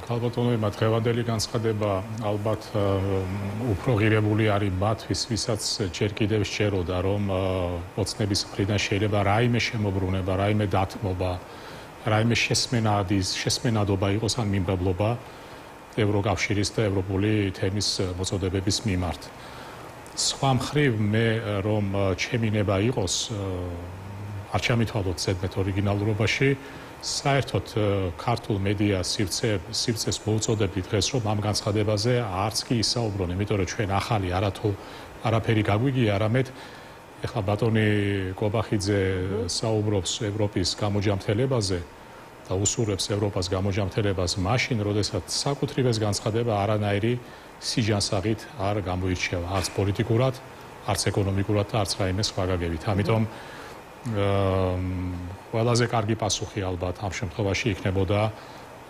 ქალბატონებმა დღევანდელი განცხადება ალბათ უფრო ღირებული არის მათთვის, ვისაც ჯერ კიდევ სჯეროდა, რომ ოცნების მხრიდან შეიძლება რაიმე შემოbrunება, რაიმე დათმობა, რაიმე შესმენადობა იყოს ან მიმრავლობა ევროკავშირის და ევროპული თემის მოწოდებების მიმართ. სხვა მხრივ მე რომ ჩემი ნება იყოს არ ჩამითვალოთ ზედმეტ ორიგინალურობაში საერთოდ ქართულ მედია სივრცეს მოუწოდებდით დღეს რომ ამ განცხადებაზე არც კი ისაუბრონ, იმიტომ რომ ჩვენ ახალი არაფერი გაგვიგია, არამედ ეხლა ბატონი კობახიძე საუბრობს ევროპის გამოჯამრთელებაზე და უსურვებს ევროპას გამოჯამრთელებას მაშინ, როდესაც საკუთრივ ეს განცხადება არანაირი სიჯანსაღით არ გამოირჩევა, არც პოლიტიკურად, არც ეკონომიკურად და არც რაიმე სხვა გაგებით. ამიტომ ყველაზე კარგი პასუხი ალბათ ამ შემთხვევაში იქნებოდა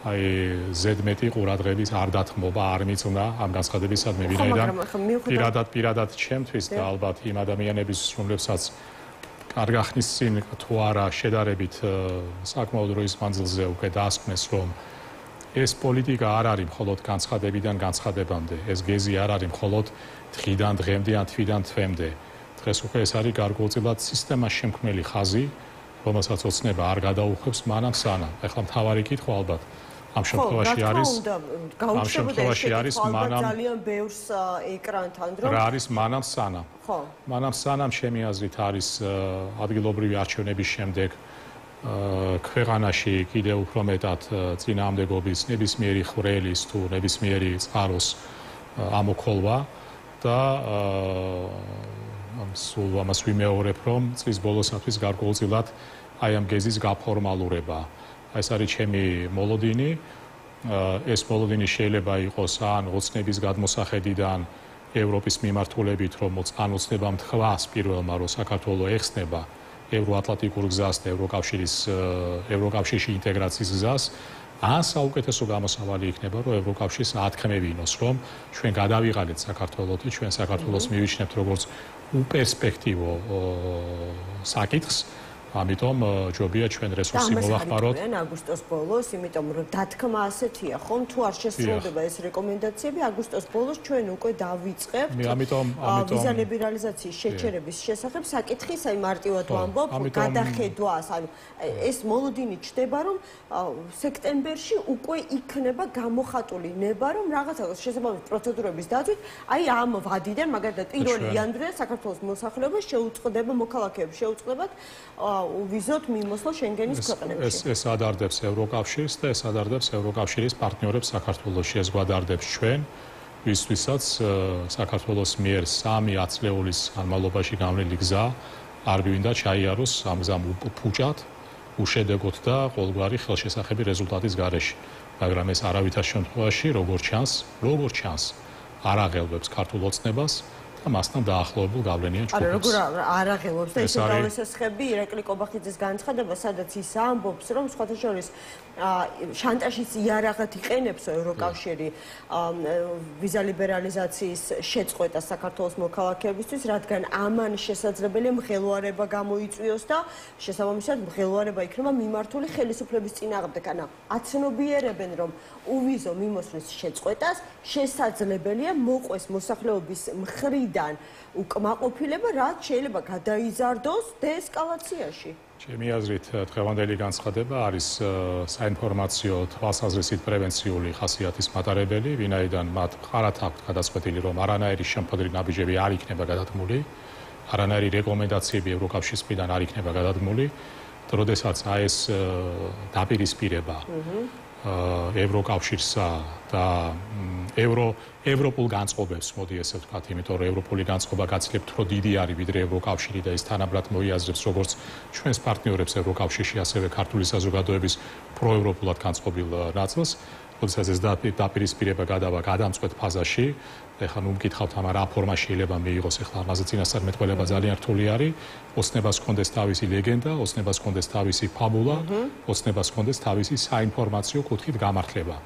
აი ზედმეტი ყურადღების არ დათმობა, არ მიწნა ამ განცხადებისადმი, ვინაიდან პირადად ჩემთვის და ალბათ იმ ადამიანების, რომლებსაც კარგახნის წინ თუ არა შედარებით საკმაოდ დროის მანძილზე უკვე დაასკვნეს, რომ ეს პოლიტიკა არ არის მხოლოდ განცხადებიდან განცხადებამდე, ეს გეზი არ არის მხოლოდ დღიდან დღემდე ან თვიდან თვემდე. დღეს უკვე ეს არის გარკვეულწილად სისტემას შემქმნელი ხაზი, რომელსაც ოცნება არ გადაუხვევს მანამ სანამ. ეხლა მთავარი კითხვა ალბათ ამ შემთხვევაში არის მანამ ძალიან ბევრს ეკრანთან დრო რა არის მანამ სანამ. მანამ სანამ ჩემი აზრით არის ადგილობრივი არჩევნების შემდეგ ქვეყანაში კიდევ უფრო მეტად წინააღმდეგობის ნებისმიერი ხვრელის თუ ნებისმიერი წყაროს ამოქოლვა და სულ ამას ვიმეორებ, რომ წლის ბოლოსათვის გარკვეულწილად აი ამ გეზის გაფორმალურება. ეს არის ჩემი მოლოდინი. ეს მოლოდინი შეიძლება იყოს ან ოცნების გადმოსახედიდან ევროპის მიმართულებით, რომ ან ოცნებამ თქვას პირველმა, რომ საქართველო ეხსნება ევროატლანტიკურ გზას და ევროკავშირში ინტეგრაციის გზას, ან საუკეთესო გამოსავალი იქნება, რომ ევროკავშირს ათქმევინოს, რომ ჩვენ გადავიღალეთ საქართველოს და ჩვენ საქართველოს მივიჩნევთ როგორც უპერსპექტივო საკითხს, ამიტომ ჯობია ჩვენ რესურსი მოვახმაროთ. აგვისტოს ბოლოს, იმიტომ რომ დათქმა ასეთია, ხომ თუ არ შესრულდება ეს რეკომენდაციები, აგვისტოს ბოლოს ჩვენ უკვე დავიწყებთ ვიზა ლიბერალიზაციის შეჩერების შესახებ საკითხის, აი მარტივად ვამბობ, გადახედვას, ანუ ეს მოლოდინი ჩდება, რომ სექტემბერში უკვე იქნება გამოხატული ნება, რომ რაღაცა შესაბამისი პროცედურების დაცვით, აი ამ ვადიდან, მაგალითად 1 იანვრიდან საქართველოს მოსახლეობა შეუწყდება, მოქალაქეებს შეუწყდებათ ვიზოთ მიმოსვლა შენგენის ქვეყნებში. ეს ადარდებს ევროკავშირს და ეს ადარდებს ევროკავშირის პარტნიორებს საქართველოში. ეს გვადარდებს ჩვენ, ვისთვისაც საქართველოს მიერ 3 ათწლეულის განმავლობაში გამრავლილი გზა არ გვინდა ჩაიაროს ამ გზამ ფუჭად, უშედეგოდ და ყოველგვარი ხელშესახები რეზულტატის გარეშე. მაგრამ ეს არავითარ შემთხვევაში, როგორც ჩანს, არ აღელვებს ქართულ ოცნებას. მასთან დაახლოებულ გავლენიან ჯგუფს. როგორ არ აღელვებს და ესე დავესესხები ირაკლი კობახიძის განცხადება, სადაც ის ამბობს, რომ სხვათა შორის შანტაჟის იარაღად იყენებს ევროკავშირი ვიზა ლიბერალიზაციის შეწყვეტას საქართველოს მოქალაქეებისთვის, რადგან ამან შესაძლებელია მღელვარება გამოიწვიოს და შესაბამისად მღელვარება იქნება მიმართული ხელისუფლების წინააღმდეგ. ანუ აცნობიერებენ, რომ უვიზო მიმოსვლის შეწყვეტას შესაძლებელია მოყვეს მოსახლეობის მხრიდან უკმაყოფილება, რაც შეიძლება გადაიზარდოს დეესკალაციაში. ჩემი აზრით, დღევანდელი განცხადება არის საინფორმაციო თვალსაზრისით პრევენციული ხასიათის მატარებელი, ვინაიდან მათ მხარად აქვთ გადაწყვეტილი, რომ არანაირი შემფრთხილი ნაბიჯები არ იქნება გადადგმული, არანაირი რეკომენდაციები ევროკავშირის მხრიდან არ იქნება გადადგმული, როდესაც ეს დაპირისპირება ევროკავშირსა და ევროპულ განწყობებს, მოდი ესე ვთქვათ, იმიტომ რომ ევროპული განწყობა გაცილებით უფრო დიდი არის ვიდრე ევროკავშირი და ის თანაბრად მოიაზრებს როგორც ჩვენს პარტნიორებს ევროკავშირში, ასევე ქართული საზოგადოების პროევროპულად განწყობილ ნაწილს, როდესაც ეს დაპირისპირება გადავა გადამწყვეტ ფაზაში, ეხლა ნუ მკითხავთ ამა რა ფორმა შეიძლება მიიღოს, ეხლა ამაზე წინასწარმეტყველება ძალიან რთული არის, ოცნებას ჰქონდეს თავისი ლეგენდა, ოცნებას ჰქონდეს თავისი ფაბულა, ოცნებას ჰქონდეს თავისი საინფორმაციო კუთხით გამართლება.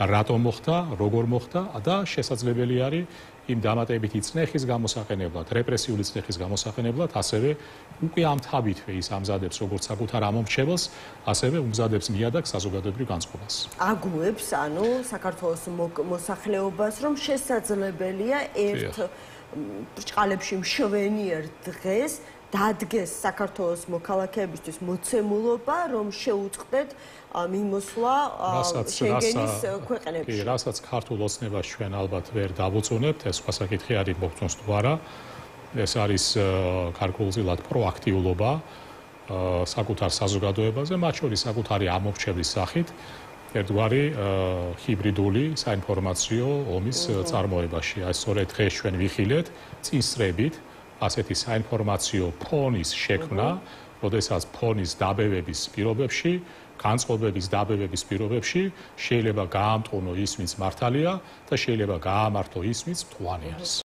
რატომ მოხდა, როგორ მოხდა და შესაძლებელი არის იმ დამატებითი წნეხის გამოსაყენებლად, რეპრესიული წნეხის გამოსაყენებლად, ასევე უკვე ამ თავითვე ის ამზადებს როგორც საკუთარ ამომრჩეველს, ასევე უმზადებს ნიადაგ საზოგადოებრივ განწყობას. აგუებს, ანუ საქართველოს მოსახლეობას, რომ შესაძლებელია ერთ ბრჭყალებში მშვენიერ დღეს დადგეს საქართველოს მოქალაქეებისთვის მოცემულობა, რომ შეუწყდეთ მიმოსვლა შენგენის ქვეყნებში. რასაც ქართულ ოცნებას ჩვენ ალბათ ვერ დავუწუნებთ, ეს სხვა საკითხი არის მოგწონს თუ არა. ეს არის გარკვეულწილად პროაქტიულობა საკუთარ საზოგადოებაზე, მათ შორის საკუთარი ამომრჩევლის სახით, ერთგვარი ჰიბრიდული საინფორმაციო ომის წარმოებაში. აი სწორედ დღეს ჩვენ ვიხილეთ წინსწრებით ასეთი საინფორმაციო ფონის შექმნა, როდესაც ფონის დაბევების პირობებში, განწყობების დაბევების პირობებში შეიძლება გაამტყუნო ის, ვინც მართალია და შეიძლება გაამართო ის, ვინც მტყუარი არის.